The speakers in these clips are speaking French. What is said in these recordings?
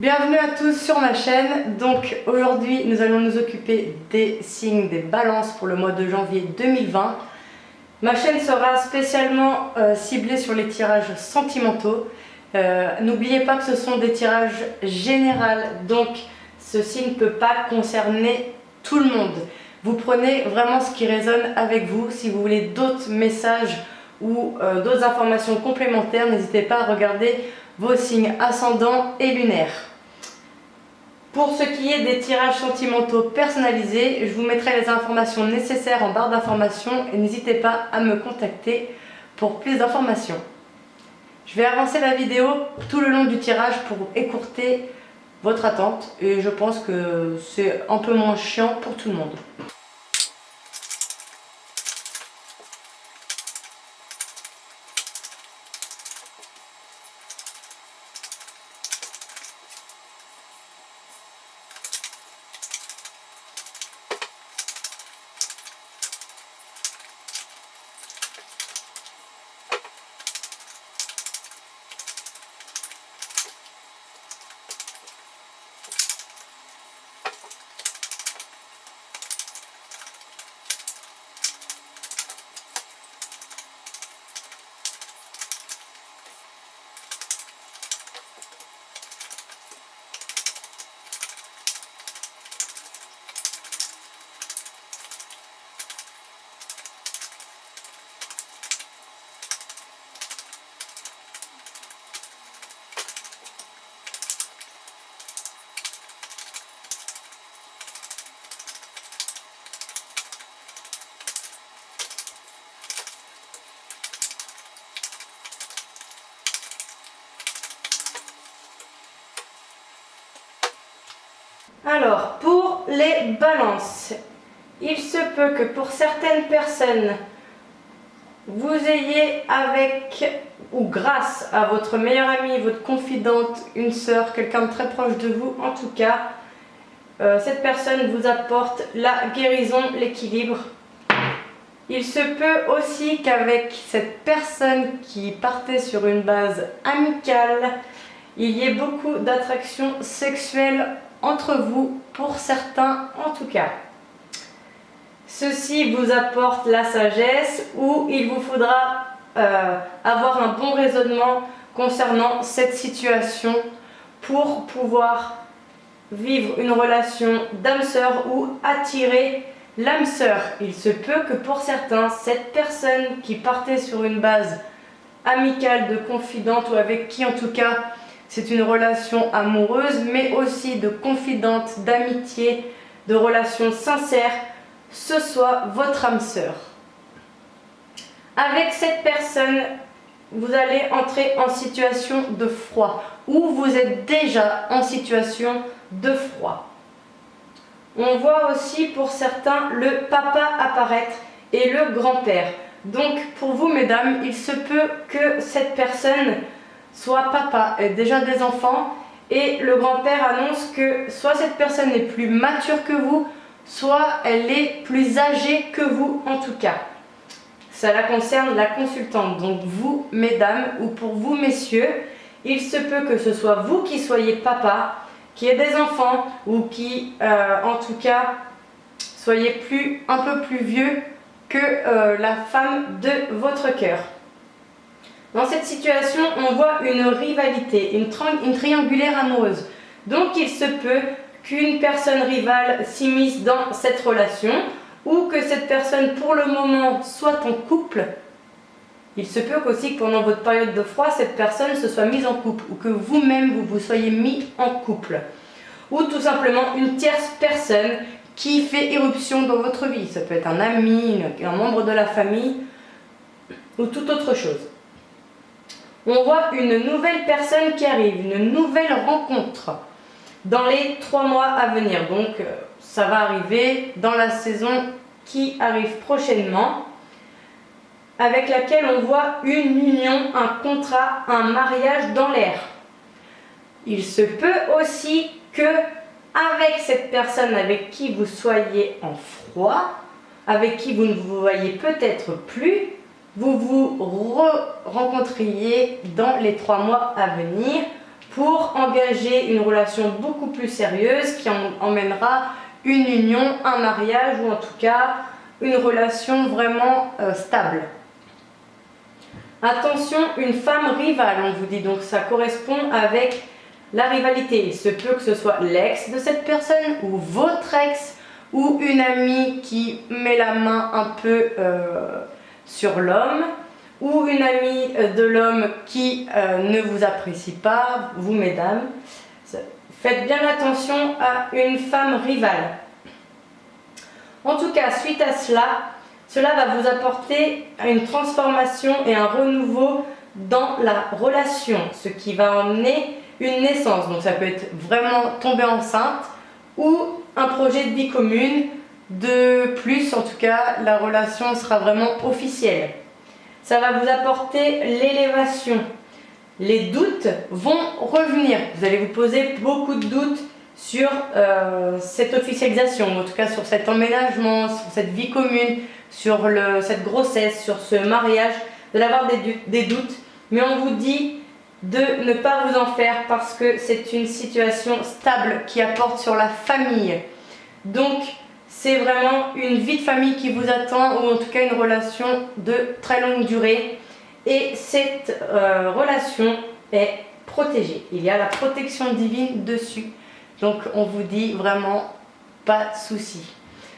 Bienvenue à tous sur ma chaîne. Donc aujourd'hui nous allons nous occuper des signes des balances pour le mois de janvier 2020. Ma chaîne sera spécialement ciblée sur les tirages sentimentaux. N'oubliez pas que ce sont des tirages généraux, donc ceci ne peut pas concerner tout le monde. Vous prenez vraiment ce qui résonne avec vous. Si vous voulez d'autres messages ou d'autres informations complémentaires, n'hésitez pas à regarder vos signes ascendants et lunaires. Pour ce qui est des tirages sentimentaux personnalisés, je vous mettrai les informations nécessaires en barre d'informations et n'hésitez pas à me contacter pour plus d'informations. Je vais avancer la vidéo tout le long du tirage pour écourter votre attente et je pense que c'est un peu moins chiant pour tout le monde. Alors, pour les balances, il se peut que pour certaines personnes, vous ayez avec ou grâce à votre meilleure amie, votre confidente, une sœur, quelqu'un de très proche de vous, en tout cas, cette personne vous apporte la guérison, l'équilibre. Il se peut aussi qu'avec cette personne qui partait sur une base amicale, il y ait beaucoup d'attraction sexuelle entre vous, pour certains en tout cas. Ceci vous apporte la sagesse ou il vous faudra avoir un bon raisonnement concernant cette situation pour pouvoir vivre une relation d'âme-sœur ou attirer l'âme sœur. Il se peut que pour certains, cette personne qui partait sur une base amicale, de confidente ou avec qui en tout cas c'est une relation amoureuse, mais aussi de confidente, d'amitié, de relation sincère, ce soit votre âme sœur. Avec cette personne, vous allez entrer en situation de froid, ou vous êtes déjà en situation de froid. On voit aussi pour certains le papa apparaître et le grand-père. Donc pour vous mesdames, il se peut que cette personne soit papa, ait déjà des enfants, et le grand-père annonce que soit cette personne est plus mature que vous, soit elle est plus âgée que vous en tout cas. Cela concerne la consultante, donc vous mesdames ou pour vous messieurs, il se peut que ce soit vous qui soyez papa, qui ait des enfants ou qui en tout cas soyez un peu plus vieux que la femme de votre cœur. Dans cette situation, on voit une rivalité, une triangulaire amoureuse. Donc il se peut qu'une personne rivale s'immisce dans cette relation ou que cette personne pour le moment soit en couple. Il se peut aussi que pendant votre période de froid, cette personne se soit mise en couple ou que vous-même vous soyez mis en couple. Ou tout simplement une tierce personne qui fait irruption dans votre vie. Ça peut être un ami, un membre de la famille ou toute autre chose. On voit une nouvelle personne qui arrive, une nouvelle rencontre dans les 3 mois à venir. Donc ça va arriver dans la saison qui arrive prochainement, avec laquelle on voit une union, un contrat, un mariage dans l'air. Il se peut aussi que avec cette personne avec qui vous soyez en froid, avec qui vous ne vous voyez peut-être plus, vous vous rencontriez dans les 3 mois à venir pour engager une relation beaucoup plus sérieuse qui emmènera une union, un mariage ou en tout cas une relation vraiment stable. Attention, une femme rivale, on vous dit, donc ça correspond avec la rivalité. Il se peut que ce soit l'ex de cette personne ou votre ex ou une amie qui met la main un peu sur l'homme ou une amie de l'homme qui ne vous apprécie pas, vous mesdames. Faites bien attention à une femme rivale. En tout cas, suite à cela va vous apporter une transformation et un renouveau dans la relation, ce qui va emmener une naissance. Donc ça peut être vraiment tomber enceinte ou un projet de vie commune. De plus, en tout cas, la relation sera vraiment officielle. Ça va vous apporter l'élévation. Les doutes vont revenir. Vous allez vous poser beaucoup de doutes sur cette officialisation, en tout cas sur cet emménagement, sur cette vie commune, sur cette grossesse, sur ce mariage. Vous allez avoir des doutes, mais on vous dit de ne pas vous en faire parce que c'est une situation stable qui apporte sur la famille. Donc, c'est vraiment une vie de famille qui vous attend, ou en tout cas une relation de très longue durée. Et cette relation est protégée. Il y a la protection divine dessus. Donc on vous dit vraiment pas de souci.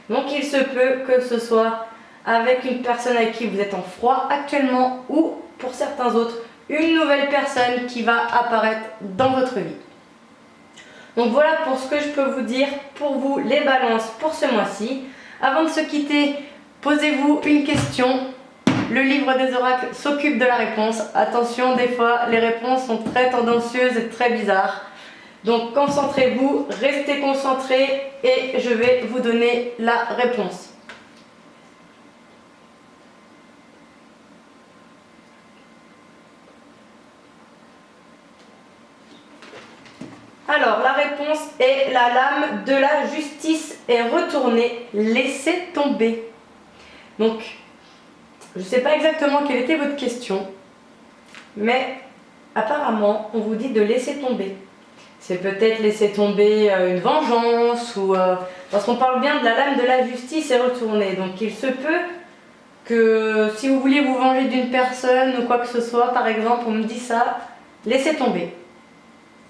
Donc il se peut que ce soit avec une personne avec qui vous êtes en froid actuellement ou pour certains autres, une nouvelle personne qui va apparaître dans votre vie. Donc voilà pour ce que je peux vous dire pour vous les balances pour ce mois-ci. Avant de se quitter, posez-vous une question. Le livre des oracles s'occupe de la réponse. Attention, des fois les réponses sont très tendancieuses et très bizarres. Donc concentrez-vous, restez concentrés et je vais vous donner la réponse. Alors la réponse est la lame de la justice est retournée, laissez tomber. Donc je ne sais pas exactement quelle était votre question, mais apparemment on vous dit de laisser tomber. C'est peut-être laisser tomber une vengeance ou parce qu'on parle bien de la lame de la justice est retournée. Donc il se peut que si vous vouliez vous venger d'une personne ou quoi que ce soit, par exemple, on me dit ça, laissez tomber.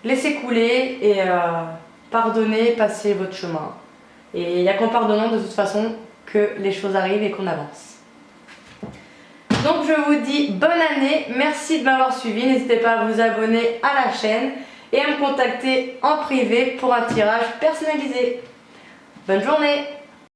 Laissez couler et pardonnez, passez votre chemin. Et il n'y a qu'en pardonnant de toute façon que les choses arrivent et qu'on avance. Donc je vous dis bonne année, merci de m'avoir suivi, n'hésitez pas à vous abonner à la chaîne et à me contacter en privé pour un tirage personnalisé. Bonne journée!